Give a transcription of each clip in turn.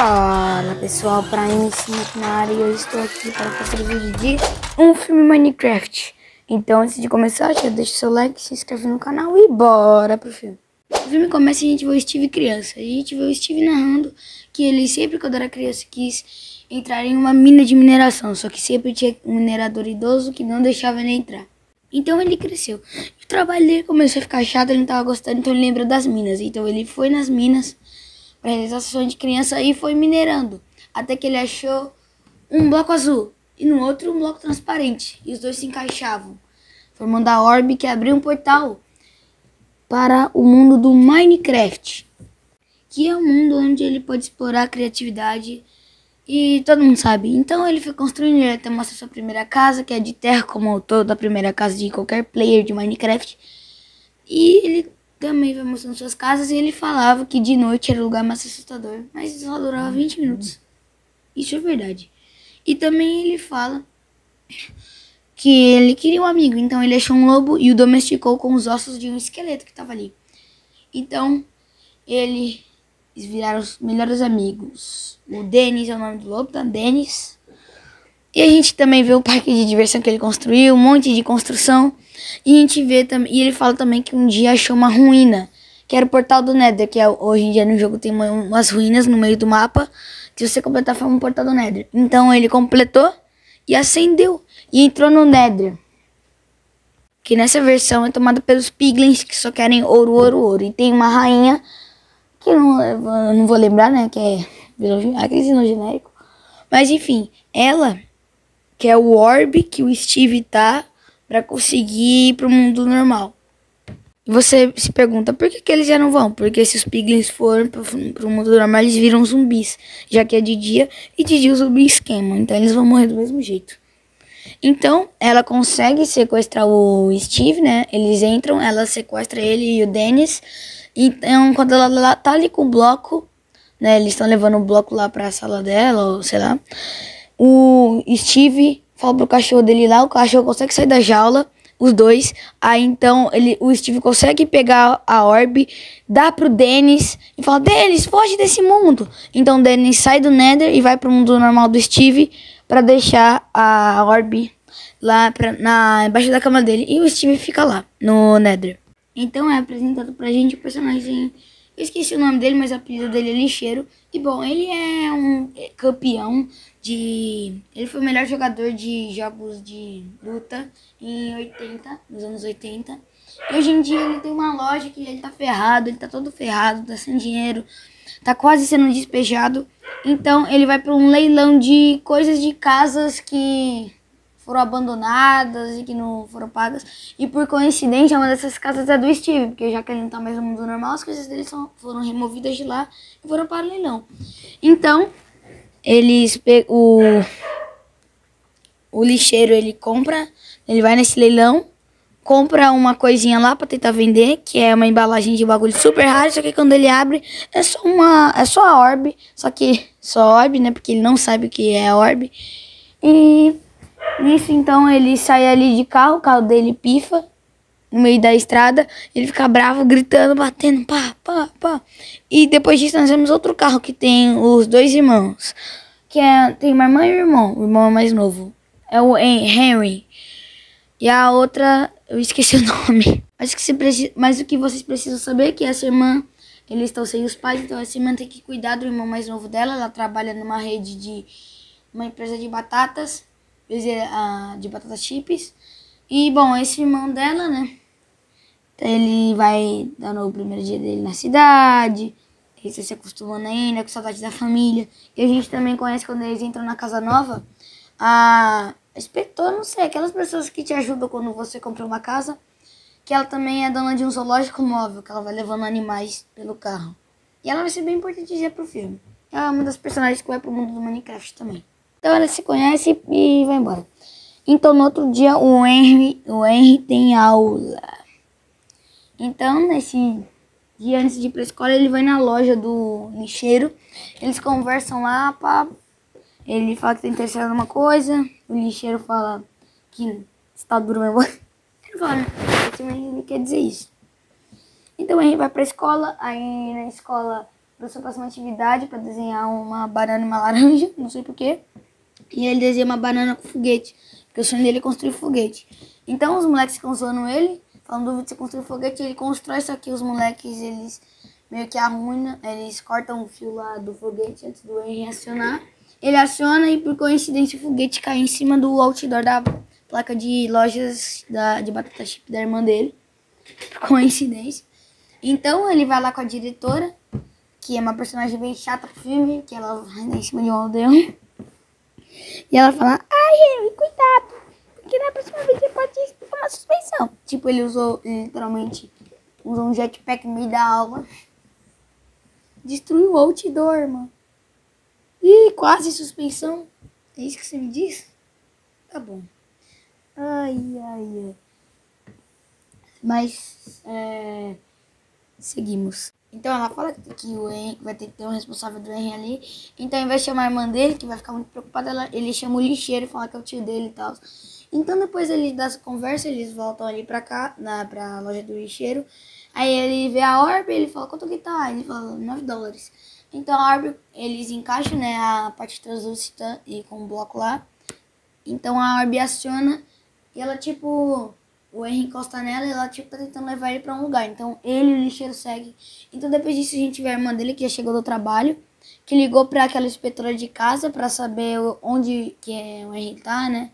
Fala pessoal, Prime aqui na área e eu estou aqui para fazer vídeo de um filme Minecraft. Então antes de começar, já deixa o seu like, se inscreve no canal e bora pro filme. O filme começa e a gente vê o Steve criança. A gente vê o Steve narrando que ele sempre quando era criança quis entrar em uma mina de mineração. Só que sempre tinha um minerador idoso que não deixava ele entrar. Então ele cresceu. O trabalho dele começou a ficar chato, ele não estava gostando, então ele lembra das minas. Então ele foi nas minas para realizar a sessão de criança e foi minerando. Até que ele achou um bloco azul e no outro um bloco transparente. E os dois se encaixavam, formando a orbe que abriu um portal para o mundo do Minecraft. Que é um mundo onde ele pode explorar a criatividade e todo mundo sabe. Então ele foi construindo, ele até mostra sua primeira casa, que é de terra, como toda a primeira casa de qualquer player de Minecraft. E ele também vai mostrando suas casas e ele falava que de noite era o lugar mais assustador, mas só durava 20 minutos. Isso é verdade. E também ele fala que ele queria um amigo, então ele achou um lobo e o domesticou com os ossos de um esqueleto que estava ali. Então eles viraram os melhores amigos. O Dennis é o nome do lobo, tá? Dennis. E a gente também vê o parque de diversão que ele construiu, um monte de construção. E a gente vê também, e ele fala também que um dia achou uma ruína, que era o portal do Nether, que hoje em dia no jogo tem umas ruínas no meio do mapa, que se você completar forma um portal do Nether. Então ele completou e acendeu e entrou no Nether. Que nessa versão é tomada pelos piglins que só querem ouro, ouro, ouro. E tem uma rainha, que eu não vou lembrar, né, que é aquele no genérico. Mas enfim, ela que é o orbe que o Steve tá para conseguir ir pro mundo normal. E você se pergunta por que eles já não vão? Porque se os piglins forem pro mundo normal, eles viram zumbis, já que é de dia e de dia os zumbis queimam, então eles vão morrer do mesmo jeito. Então ela consegue sequestrar o Steve, né? Eles entram, ela sequestra ele e o Dennis. Então quando ela tá ali com o bloco, né? Eles estão levando o bloco lá pra sala dela, ou sei lá. O Steve fala pro cachorro dele lá, o cachorro consegue sair da jaula, os dois. Aí então o Steve consegue pegar a orbe, dá pro Dennis e fala: Dennis, foge desse mundo. Então o Dennis sai do Nether e vai pro mundo normal do Steve pra deixar a orbe lá embaixo da cama dele. E o Steve fica lá no Nether. Então é apresentado pra gente o personagem. Eu esqueci o nome dele, mas o apelido dele é Lixeiro. E bom, ele é um campeão de... Ele foi o melhor jogador de jogos de luta nos anos 80. E hoje em dia ele tem uma loja que ele tá ferrado, ele tá todo ferrado, tá sem dinheiro, tá quase sendo despejado. Então ele vai para um leilão de coisas de casas que foram abandonadas e que não foram pagas. E por coincidência, uma dessas casas é do Steve, porque já que ele não tá mais no mundo normal, as coisas dele foram removidas de lá e foram para o leilão. Então, o lixeiro, ele vai nesse leilão, compra uma coisinha lá pra tentar vender, que é uma embalagem de bagulho super raro, só que quando ele abre, é só a orbe, só a orbe, né, porque ele não sabe o que é a orbe. E nisso, então, ele sai ali de carro, o carro dele pifa no meio da estrada, ele fica bravo, gritando, batendo, pá, pá, pá. E depois disso nós vemos outro carro que tem os dois irmãos, tem uma irmã e um o irmão é mais novo, é o Henry. E a outra, eu esqueci o nome. Mas o que vocês precisam saber é que essa irmã, eles estão sem os pais, então essa irmã tem que cuidar do irmão mais novo dela. Ela trabalha numa rede de uma empresa de batatas, de batata chips. E bom, esse irmão dela, né, ele vai dando o primeiro dia dele na cidade, ele está se acostumando ainda, com saudade da família. E a gente também conhece quando eles entram na casa nova, a inspetora, não sei, aquelas pessoas que te ajudam quando você compra uma casa, que ela também é dona de um zoológico móvel, que ela vai levando animais pelo carro. E ela vai ser bem importante já pro filme. É uma das personagens que vai pro mundo do Minecraft também. Então ela se conhece e vai embora. Então no outro dia o Henry tem aula. Então nesse dia antes de ir pra escola ele vai na loja do lixeiro. Eles conversam lá, pá. Ele fala que tá interessado em uma coisa. O lixeiro fala que está duro mesmo. Ele fala, né? Ele quer dizer isso. Então ele vai pra escola. Aí na escola para sua próxima atividade para desenhar uma banana e uma laranja, não sei porquê. E ele desenha uma banana com foguete, porque o sonho dele é construir foguete. Então os moleques ficam zoando ele, falando dúvida de você construir foguete, ele constrói, só que os moleques, eles meio que arruinam, eles cortam o fio lá do foguete antes do Henry acionar. Ele aciona e por coincidência o foguete cai em cima do outdoor da placa de lojas de batata chip da irmã dele. Por coincidência. Então ele vai lá com a diretora, que é uma personagem bem chata pro filme, que ela vai em cima de um aldeão. E ela fala, ai Henry, cuidado, porque na próxima vez você pode tomar suspensão. Tipo, ele literalmente usou um jetpack no meio da aula. Destruiu o outdoor, mano. Ih, quase suspensão. É isso que você me diz? Tá bom. Ai. Mas, seguimos. Então ela fala que o Henry vai ter que ter um responsável do Henry ali. Então ao invés de chamar a irmã dele, que vai ficar muito preocupada, ele chama o lixeiro e fala que é o tio dele e tal. Então depois dessa conversa, eles voltam ali pra cá, pra loja do lixeiro. Aí ele vê a orbe, ele fala, quanto que tá? Ele fala, $9. Então a orbe, eles encaixam, né, a parte translúcida e com o bloco lá. Então a orbe aciona e ela tipo... O Henry encosta nela e ela tipo tá tentando levar ele pra um lugar. Então ele e o lixeiro seguem. Então depois disso a gente vê a irmã dele que já chegou do trabalho. Que ligou pra aquela inspetora de casa pra saber onde que o Henry tá, né?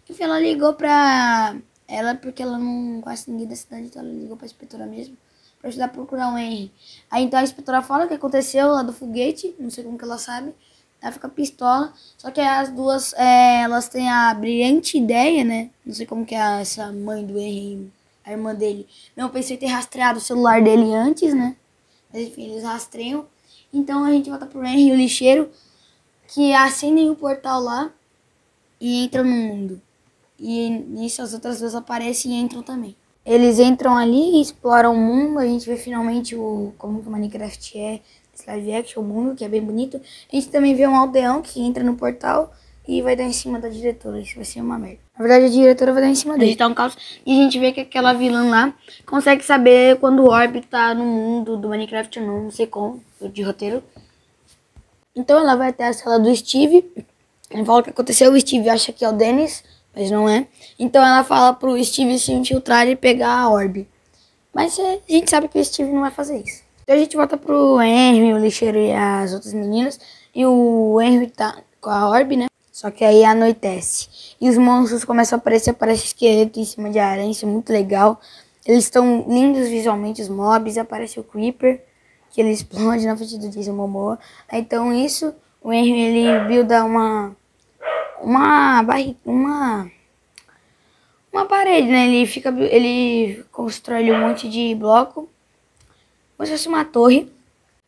Enfim, ela ligou pra ela porque ela não conhece ninguém da cidade. Então ela ligou pra inspetora mesmo. Pra ajudar a procurar o Henry. Aí então a inspetora fala o que aconteceu lá do foguete. Não sei como que ela sabe. Ela fica pistola, só que as duas, elas têm a brilhante ideia, né? Não sei como que é essa mãe do Henry, a irmã dele. Não, pensei em ter rastreado o celular dele antes, né? Mas enfim, eles rastreiam. Então a gente volta pro Henry e o lixeiro, que acendem o portal lá e entram no mundo. E nisso as outras duas aparecem e entram também. Eles entram ali e exploram o mundo, a gente vê finalmente como que o Minecraft é. Live action, o mundo, que é bem bonito. A gente também vê um aldeão que entra no portal e vai dar em cima da diretora. Isso vai ser uma merda. Na verdade, a diretora vai dar em cima dele. Tá um caos. E a gente vê que aquela vilã lá consegue saber quando o Orb tá no mundo do Minecraft ou não sei como, de roteiro. Então ela vai até a sala do Steve. Ela fala o que aconteceu. O Steve acha que é o Dennis, mas não é. Então ela fala pro Steve se infiltrar e pegar a Orb. Mas a gente sabe que o Steve não vai fazer isso. Então a gente volta pro Henry, o lixeiro e as outras meninas. E o Henry tá com a orbe, né? Só que aí anoitece. E os monstros começam a aparecer, aparece esqueleto em cima de aranha, isso é muito legal. Eles estão lindos visualmente, os mobs. Aparece o Creeper, que ele explode na frente do Jason Momoa. Aí, então isso, o Henry ele builda uma parede, né? Ele constrói um monte de bloco. Como se fosse uma torre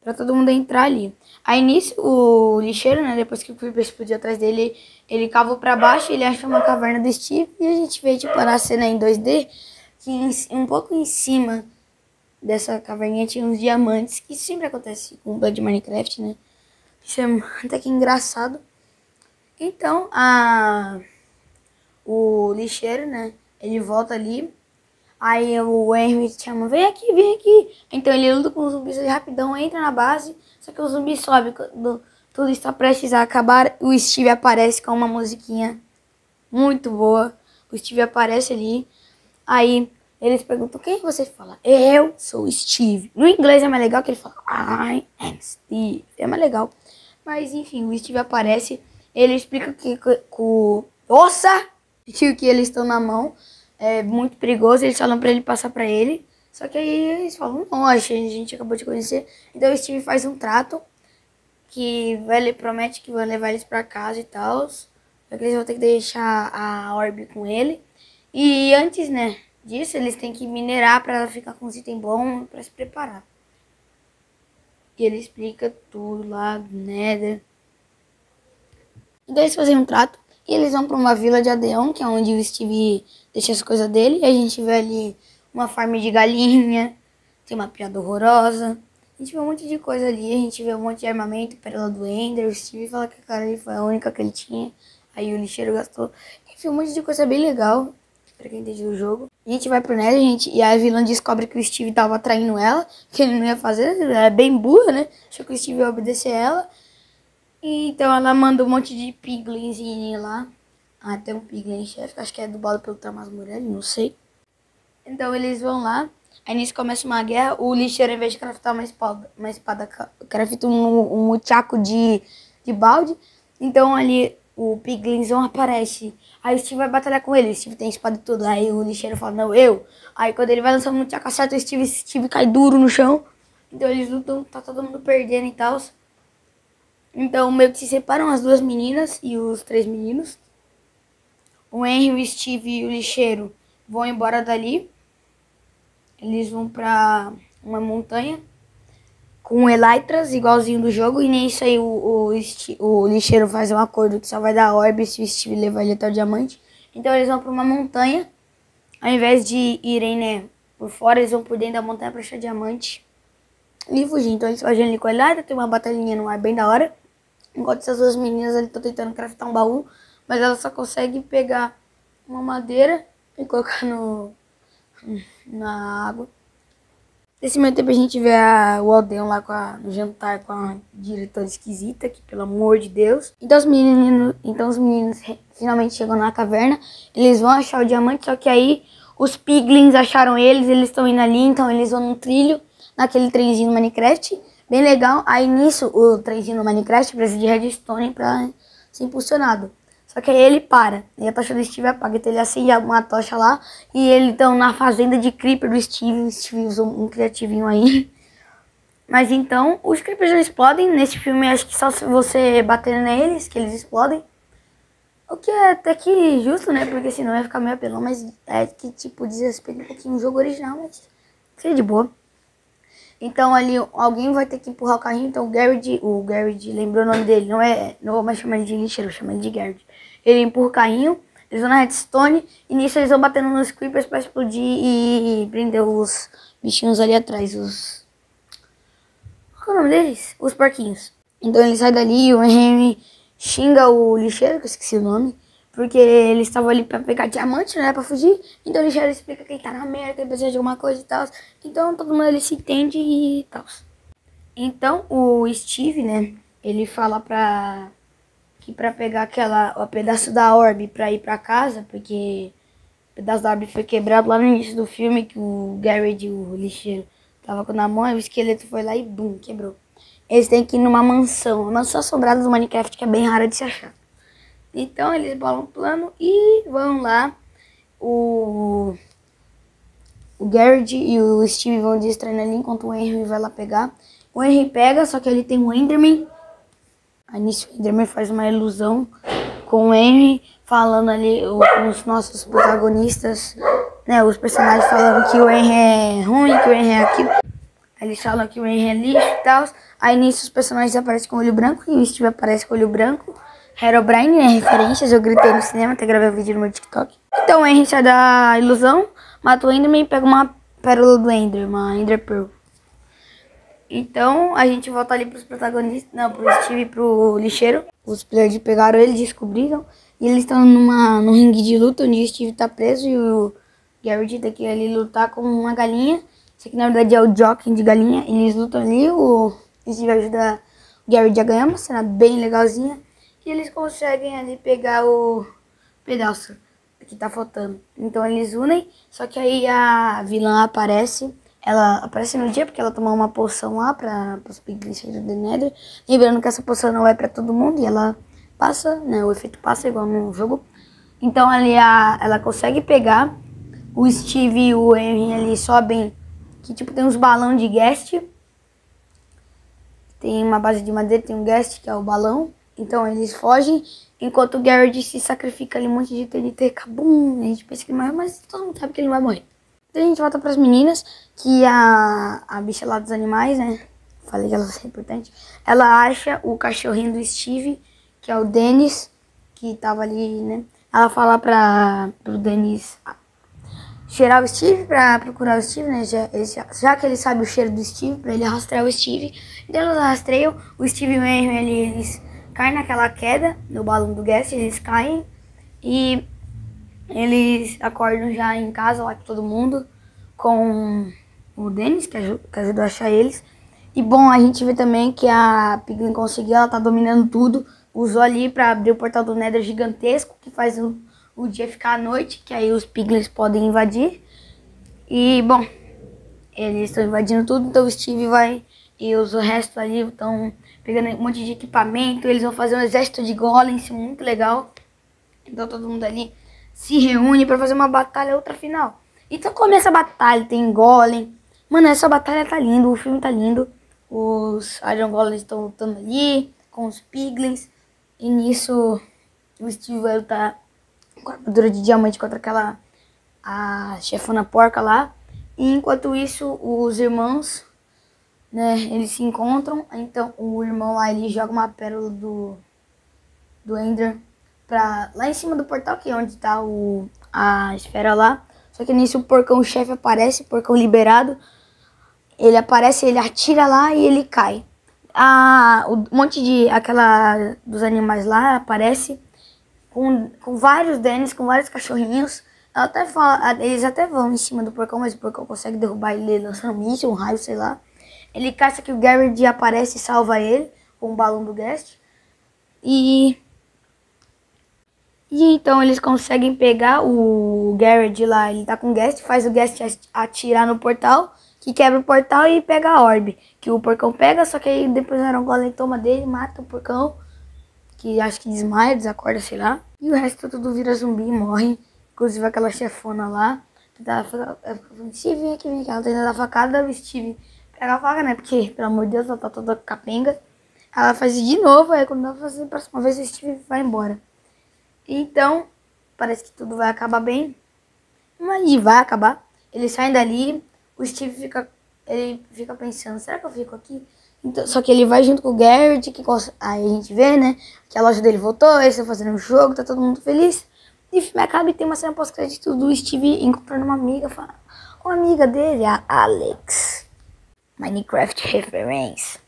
pra todo mundo entrar ali. Aí nisso, o lixeiro, né, depois que o Creeper explodiu atrás dele, ele cavou pra baixo, ele acha uma caverna do Steve e a gente vê, tipo, na cena em 2D, que um pouco em cima dessa caverninha tinha uns diamantes, que sempre acontece com o Blood Minecraft, né. Isso é até que engraçado. Então, o lixeiro, né, ele volta ali. Aí o Henry chama, vem aqui, vem aqui. Então ele luta com os zumbis ali rapidão, entra na base. Só que o zumbi sobe, quando tudo está prestes a acabar, o Steve aparece com uma musiquinha muito boa. O Steve aparece ali. Aí eles perguntam, quem você fala? Eu sou o Steve. No inglês é mais legal que ele fala, I am Steve. É mais legal. Mas enfim, o Steve aparece. Ele explica que nossa! Que eles estão na mão. É muito perigoso, eles falam pra ele passar pra ele. Só que aí eles falam, não, a gente acabou de conhecer. Então o Steve faz um trato que ele promete que vai levar eles pra casa e tal. Só que eles vão ter que deixar a orbe com ele. E antes, né, disso, eles têm que minerar pra ficar com os itens bons pra se preparar. E ele explica tudo lá do Nether. Então eles fazem um trato. E eles vão pra uma vila de aldeão, que é onde o Steve deixa as coisas dele. E a gente vê ali uma farm de galinha. Tem uma piada horrorosa. A gente vê um monte de coisa ali. A gente vê um monte de armamento, pérola do Ender. O Steve fala que a cara ali foi a única que ele tinha. Aí o lixeiro gastou. Enfim, um monte de coisa bem legal. Pra quem entende o jogo. A gente vai pro Nether, gente, e a vilã descobre que o Steve tava traindo ela, que ele não ia fazer, ela é bem burra, né? Achou que o Steve ia obedecer ela. E, então ela manda um monte de piglins lá. Ah, tem um piglin chefe, acho que é dublado pelo Thomas Morelli, não sei. Então eles vão lá, aí nisso começa uma guerra, o lixeiro, ao invés de craftar uma espada crafta um muchaco de balde. Então ali o piglinzão aparece, aí o Steve vai batalhar com ele, o Steve tem espada e tudo, aí o lixeiro fala, não, eu. Aí quando ele vai lançar o muchaco acerta o Steve cai duro no chão. Então eles lutam, tá todo mundo perdendo e tal. Então meio que se separam as duas meninas e os três meninos. O Henry, o Steve e o lixeiro vão embora dali. Eles vão pra uma montanha com elytras, igualzinho do jogo. E nisso aí o lixeiro faz um acordo que só vai dar orbe se o Steve levar ele até o diamante. Então eles vão pra uma montanha. Ao invés de irem, né, por fora, eles vão por dentro da montanha pra achar diamante e fugir. Então eles fogem ali com a elytra, tem uma batalhinha no ar bem da hora. Enquanto essas duas meninas ali estão tentando craftar um baú. Mas ela só consegue pegar uma madeira e colocar na água. Nesse meio tempo a gente vê o Aldeão lá no jantar com a diretora esquisita, que pelo amor de Deus. Então os meninos finalmente chegam na caverna. Eles vão achar o diamante, só que aí os piglins acharam eles estão indo ali, então eles vão no trilho, naquele trenzinho no Minecraft. Bem legal. Aí nisso o trenzinho no Minecraft precisa de redstone pra ser impulsionado. Só que aí ele para, e a tocha do Steve apaga, então ele acende uma tocha lá, e eles estão na fazenda de creeper do Steve, o Steve usou um criativinho aí. Mas então, os creepers já explodem, nesse filme acho que só se você bater neles, que eles explodem. O que é até que justo, né, porque senão ia ficar meio apelão, mas é que tipo, desrespeita um pouquinho o jogo original, mas seria de boa. Então ali alguém vai ter que empurrar o carrinho, então o Garrett, lembrou o nome dele, não vou mais chamar ele de lixeiro, vou chamar ele de Garrett. Ele empurra o carrinho, eles vão na redstone e nisso eles vão batendo nos creepers pra explodir e prender os bichinhos ali atrás, qual é o nome deles? Os porquinhos. Então ele sai dali e o Henry xinga o lixeiro, que eu esqueci o nome, porque eles estavam ali pra pegar diamante, né, pra fugir. Então o lixeiro explica que ele tá na merda, que ele precisa de alguma coisa e tal. Então todo mundo ali se entende e tal. Então o Steve, né, ele fala que pra pegar o pedaço da orbe pra ir pra casa, porque o pedaço da orbe foi quebrado lá no início do filme, que o Garrett, o lixeiro, tava na mão, e o esqueleto foi lá e bum, quebrou. Eles têm que ir numa mansão, uma mansão assombrada do Minecraft, que é bem rara de se achar. Então eles bolam um plano e vão lá. O Garrett e o Steve vão distraindo ali, enquanto o Henry vai lá pegar. O Henry pega, só que ele tem um Enderman. Aí nisso o Enderman faz uma ilusão com o Henry, falando ali os nossos protagonistas, né, os personagens falando que o Henry é ruim, que o Henry é aquilo. Aí eles falam que o Henry é lixo e tal. Aí nisso os personagens aparecem com o olho branco e o Steve aparece com o olho branco. Herobrine, né, referências, eu gritei no cinema, até gravei um vídeo no meu TikTok. Então o Henry sai da ilusão, mata o Enderman e pega uma pérola do Ender, uma Ender Pearl. Então, a gente volta ali pros protagonistas, não, pro Steve e pro lixeiro. Os players pegaram ele, descobriram. E eles estão num ringue de luta, onde o Steve tá preso e o Garrett tem que ir ali lutar com uma galinha. Isso aqui na verdade é o jockey de galinha. Eles lutam ali, o Steve ajuda o Garrett a ganhar, uma cena bem legalzinha. E eles conseguem ali pegar o pedaço que tá faltando. Então eles unem, só que aí a vilã aparece. Ela aparece no dia porque ela tomou uma poção lá para os piglins do The Nether. Lembrando que essa poção não é para todo mundo e ela passa, né? O efeito passa igual no jogo. Então ali ela consegue pegar. O Steve e o Henry ali sobem, que tipo tem uns balão de guest. Tem uma base de madeira, tem um guest que é o balão. Então eles fogem, enquanto o Garrett se sacrifica ali um monte de TNT, cabum. A gente pensa que ele morre, mas todo mundo sabe que ele não vai morrer. Então a gente volta para as meninas, que a bicha lá dos animais, né? Falei que ela é importante. Ela acha o cachorrinho do Steve, que é o Dennis, que tava ali, né? Ela fala pro Dennis cheirar o Steve, pra procurar o Steve, né? Já que ele sabe o cheiro do Steve, pra ele rastrear o Steve. Então eles rastreiam, o Steve e o Henry, eles caem naquela queda no balão do Guest, eles caem e Eles acordam já em casa lá com todo mundo, com o Dennis, que ajudou a achar eles. E bom, a gente vê também que a Piglin conseguiu, ela tá dominando tudo. Usou ali pra abrir o portal do Nether gigantesco, que faz o dia ficar à noite, que aí os Piglins podem invadir. E bom, eles estão invadindo tudo, então o Steve vai e os restos ali estão pegando um monte de equipamento. Eles vão fazer um exército de golems, muito legal. Então todo mundo ali se reúne pra fazer uma batalha outra final. Então começa a batalha, tem golem. Mano, essa batalha tá linda, o filme tá lindo. Os Iron Golems estão lutando ali com os Piglins. E nisso o Steve vai lutar com a armadura de diamante contra a chefona porca lá. E enquanto isso, os irmãos, né, eles se encontram. Então o irmão lá, ele joga uma pérola do Ender pra lá em cima do portal, que é onde tá a esfera lá. Só que nisso o porcão-chefe aparece, porcão liberado. Ele aparece, ele atira lá e ele cai. Um monte dos animais lá aparece com vários Dennis, com vários cachorrinhos. Ela até fala, eles até vão em cima do porcão, mas o porcão consegue derrubar ele lançando um míssil, um raio, sei lá. Ele caça que o Garrett aparece e salva ele com o balão do Ghast. E então eles conseguem pegar o Garrett lá, ele tá com o Ghast, faz o Ghast atirar no portal, que quebra o portal e pega a orbe, que o porcão pega, só que aí depois o Iron Golem toma dele, mata o porcão, que acho que desmaia, desacorda, sei lá. E o resto tudo vira zumbi e morre, inclusive aquela chefona lá, que tá Steve, vem aqui, ela tenta dar facada, o Steve pega a faca, né, porque, pelo amor de Deus, ela tá toda capenga. Ela faz de novo, aí quando ela faz a próxima vez, o Steve vai embora. Então, parece que tudo vai acabar bem. Mas vai acabar. Eles saem dali. O Steve fica pensando, será que eu fico aqui? Então, só que ele vai junto com o Garrett. Aí a gente vê, né? Que a loja dele voltou. Eles estão fazendo um jogo. Tá todo mundo feliz. E o filme acaba e tem uma cena pós-crédito do Steve encontrando uma amiga. Uma amiga dele, a Alex. Minecraft reference.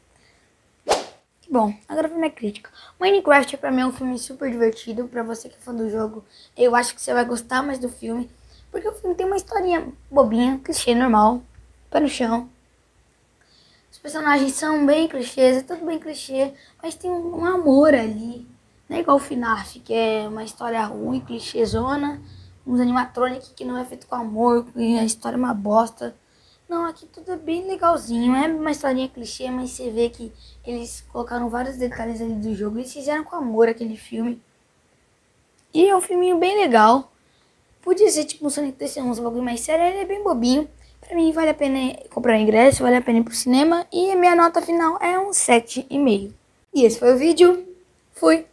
Bom, agora vem minha crítica. Minecraft pra mim é um filme super divertido. Pra você que é fã do jogo, eu acho que você vai gostar mais do filme. Porque o filme tem uma historinha bobinha, clichê normal, pé no chão. Os personagens são bem clichês, é tudo bem clichê. Mas tem um amor ali. Não é igual o FNAF, que é uma história ruim, clichêzona. Uns animatronics que não é feito com amor, que a história é uma bosta. Não, aqui tudo é bem legalzinho, é uma historinha clichê, mas você vê que eles colocaram vários detalhes ali do jogo, eles fizeram com amor aquele filme. E é um filminho bem legal. Podia ser tipo um Sonic TC, uns bagulho mais sério, ele é bem bobinho. Pra mim vale a pena comprar ingresso, vale a pena ir pro cinema. E a minha nota final é um 7,5. E esse foi o vídeo. Fui!